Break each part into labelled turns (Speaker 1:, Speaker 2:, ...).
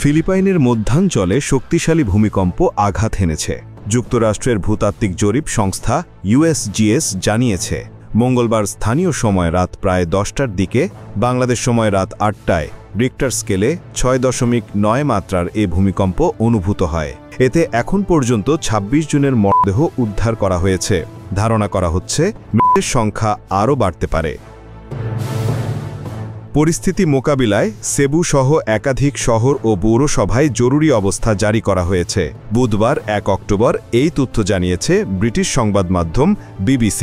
Speaker 1: ফিলিপাইনের মধ্যাঞ্চলে শক্তিশালী ভূমিকম্প আঘাত হেনেছে। যুক্তরাষ্ট্রের ভূতাত্ত্বিক জরিপ সংস্থা USGS জানিয়েছে, মঙ্গলবার স্থানীয় সময় রাত প্রায় 10টার দিকে, বাংলাদেশ সময় রাত 8টায় রিক্টার স্কেলে 6.9 মাত্রার এ ভূমিকম্প অনুভূত হয়। এতে এখন পর্যন্ত 26 জনের মরদেহ উদ্ধার করা হয়েছে। ধারণা করা হচ্ছে মৃতের সংখ্যা আরও বাড়তে পারে। পরিস্থিতি মোকাবিলায় সেবু সহ একাধিক শহর ও পৌরসভায় জরুরি অবস্থা জারি করা হয়েছে। বুধবার 1 অক্টোবর এই তথ্য জানিয়েছে ব্রিটিশ সংবাদ মাধ্যম BBC।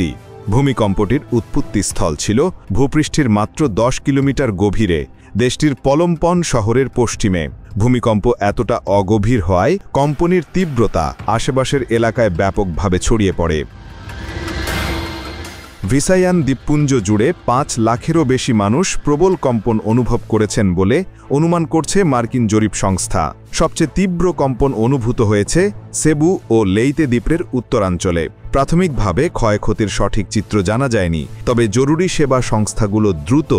Speaker 1: ভূমিকম্পটির উৎপত্তিস্থল ছিল ভূপৃষ্ঠের মাত্র 10 কিলোমিটার গভীরে, দেশটির পলম্পন শহরের পশ্চিমে। ভূমিকম্প এতটা অগভীর হওয়ায় কম্পনের তীব্রতা আশেপাশের এলাকায় ব্যাপকভাবে ছড়িয়ে পড়ে। ভিসায়ান দ্বীপপুঞ্জ জুড়ে 5 লাখেরও বেশি মানুষ প্রবল কম্পন অনুভব করেছেন বলে অনুমান করছে মার্কিন জরিপ সংস্থা। সবচেয়ে তীব্র কম্পন অনুভূত হয়েছে সেবু ও লেইতে দ্বীপের উত্তরাঞ্চলে। প্রাথমিকভাবে ক্ষয়ক্ষতির সঠিক চিত্র জানা যায়নি, তবে জরুরি সেবা সংস্থাগুলো দ্রুত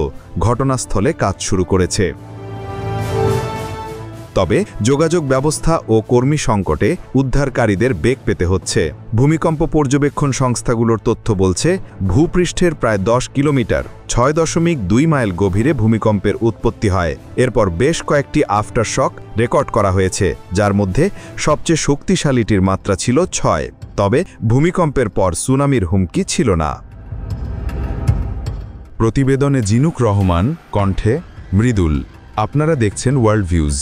Speaker 1: ঘটনাস্থলে কাজ শুরু করেছে। তবে যোগাযোগ ব্যবস্থা ও কর্মী সংকটে উদ্ধারকারীদের বেগ পেতে হচ্ছে। ভূমিকম্প পর্যবেক্ষণ সংস্থাগুলোর তথ্য বলছে, ভূপৃষ্ঠের প্রায় 10 কিলোমিটার 6.2 মাইল গভীরে ভূমিকম্পের উৎপত্তি হয়। এরপর বেশ কয়েকটি আফটারশক রেকর্ড করা হয়েছে, যার মধ্যে সবচেয়ে শক্তিশালীটির মাত্রা ছিল 6। তবে ভূমিকম্পের পর সুনামির হুমকি ছিল না।
Speaker 2: প্রতিবেদনে জিনুক রহমান, কণ্ঠে মৃদুল। আপনারা দেখছেন ওয়ার্ল্ড ভিউজ।